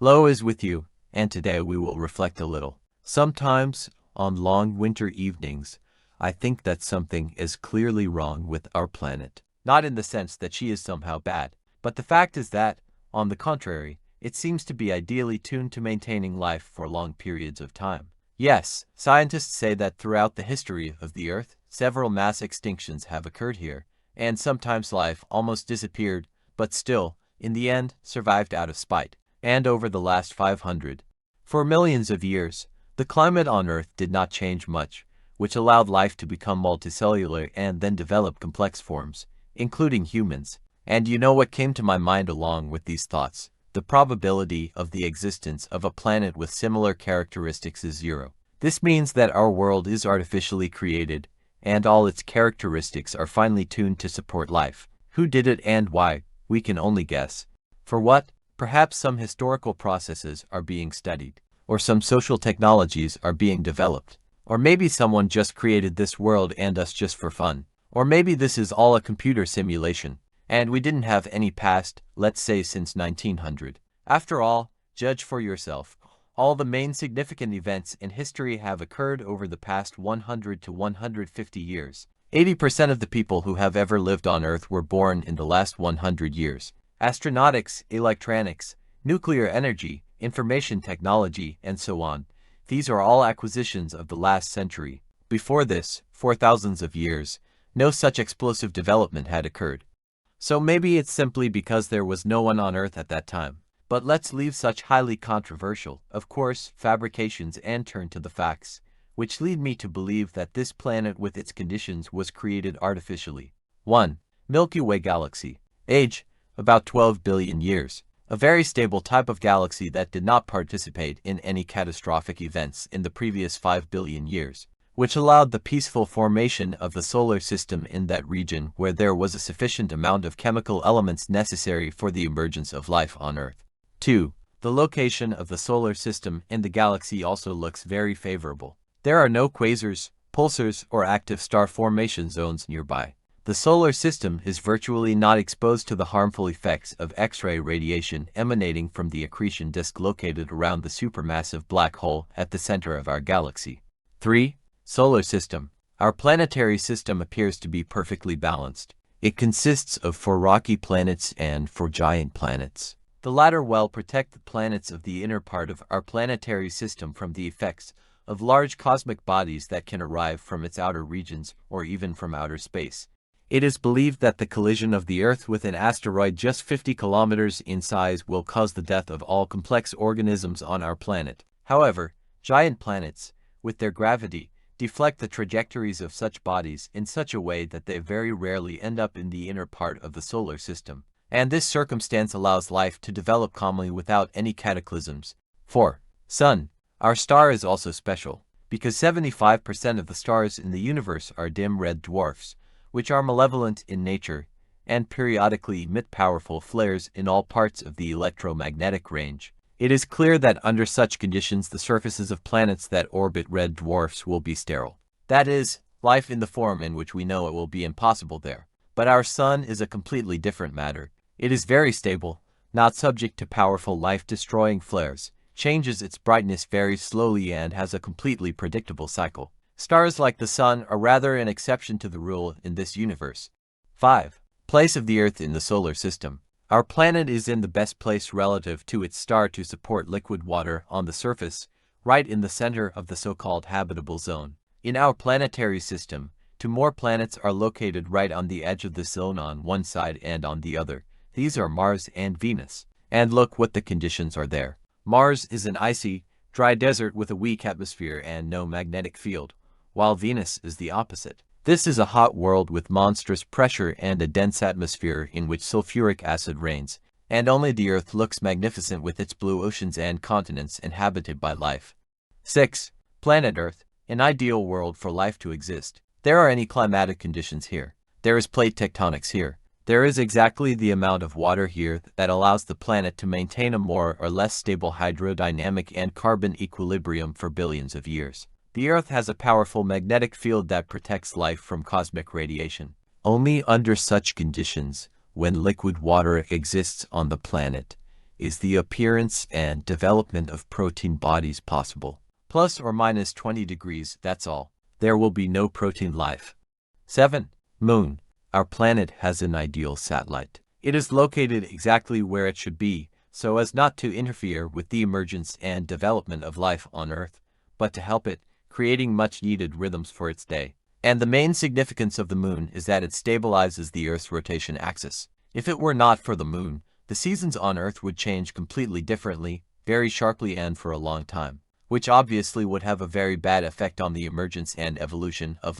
Lo is with you, and today we will reflect a little. Sometimes, on long winter evenings, I think that something is clearly wrong with our planet. Not in the sense that she is somehow bad, but the fact is that, on the contrary, it seems to be ideally tuned to maintaining life for long periods of time. Yes, scientists say that throughout the history of the Earth, several mass extinctions have occurred here, and sometimes life almost disappeared, but still, in the end, survived out of spite. And over the last 500, for millions of years, the climate on Earth did not change much, which allowed life to become multicellular and then develop complex forms, including humans. And you know what came to my mind along with these thoughts? The probability of the existence of a planet with similar characteristics is zero. This means that our world is artificially created, and all its characteristics are finely tuned to support life. Who did it and why? We can only guess. For what? Perhaps some historical processes are being studied, or some social technologies are being developed, or maybe someone just created this world and us just for fun, or maybe this is all a computer simulation, and we didn't have any past, let's say since 1900. After all, judge for yourself. All the main significant events in history have occurred over the past 100 to 150 years. 80% of the people who have ever lived on Earth were born in the last 100 years. Astronautics, electronics, nuclear energy, information technology, and so on. These are all acquisitions of the last century. Before this, for thousands of years, no such explosive development had occurred. So maybe it's simply because there was no one on Earth at that time. But let's leave such highly controversial, of course, fabrications and turn to the facts, which lead me to believe that this planet with its conditions was created artificially. 1. Milky Way galaxy. Age: about 12 billion years. A very stable type of galaxy that did not participate in any catastrophic events in the previous 5 billion years, which allowed the peaceful formation of the solar system in that region where there was a sufficient amount of chemical elements necessary for the emergence of life on Earth. 2. The location of the solar system in the galaxy also looks very favorable. There are no quasars, pulsars, or active star formation zones nearby. The solar system is virtually not exposed to the harmful effects of X-ray radiation emanating from the accretion disk located around the supermassive black hole at the center of our galaxy. 3. Solar system. Our planetary system appears to be perfectly balanced. It consists of 4 rocky planets and 4 giant planets. The latter well protect the planets of the inner part of our planetary system from the effects of large cosmic bodies that can arrive from its outer regions or even from outer space. It is believed that the collision of the Earth with an asteroid just 50 kilometers in size will cause the death of all complex organisms on our planet. However, giant planets, with their gravity, deflect the trajectories of such bodies in such a way that they very rarely end up in the inner part of the solar system, and this circumstance allows life to develop calmly without any cataclysms. 4. Sun. Our star is also special, because 75% of the stars in the universe are dim red dwarfs, which are malevolent in nature, and periodically emit powerful flares in all parts of the electromagnetic range. It is clear that under such conditions the surfaces of planets that orbit red dwarfs will be sterile. That is, life in the form in which we know it will be impossible there. But our sun is a completely different matter. It is very stable, not subject to powerful life-destroying flares, changes its brightness very slowly and has a completely predictable cycle. Stars like the Sun are rather an exception to the rule in this universe. 5. Place of the Earth in the solar system. Our planet is in the best place relative to its star to support liquid water on the surface, right in the center of the so-called habitable zone. In our planetary system, 2 more planets are located right on the edge of the zone on one side and on the other. These are Mars and Venus. And look what the conditions are there. Mars is an icy, dry desert with a weak atmosphere and no magnetic field, while Venus is the opposite. This is a hot world with monstrous pressure and a dense atmosphere in which sulfuric acid reigns, and only the Earth looks magnificent with its blue oceans and continents inhabited by life. 6. Planet Earth, an ideal world for life to exist. There are any climatic conditions here. There is plate tectonics here. There is exactly the amount of water here that allows the planet to maintain a more or less stable hydrodynamic and carbon equilibrium for billions of years. The Earth has a powerful magnetic field that protects life from cosmic radiation. Only under such conditions, when liquid water exists on the planet, Is the appearance and development of protein bodies possible? Plus or minus 20 degrees, that's all. There will be no protein life. 7. Moon. Our planet has an ideal satellite. It is located exactly where it should be, so as not to interfere with the emergence and development of life on Earth, but to help it, creating much-needed rhythms for its day. And the main significance of the moon is that it stabilizes the Earth's rotation axis. If it were not for the moon, the seasons on Earth would change completely differently, very sharply and for a long time, which obviously would have a very bad effect on the emergence and evolution of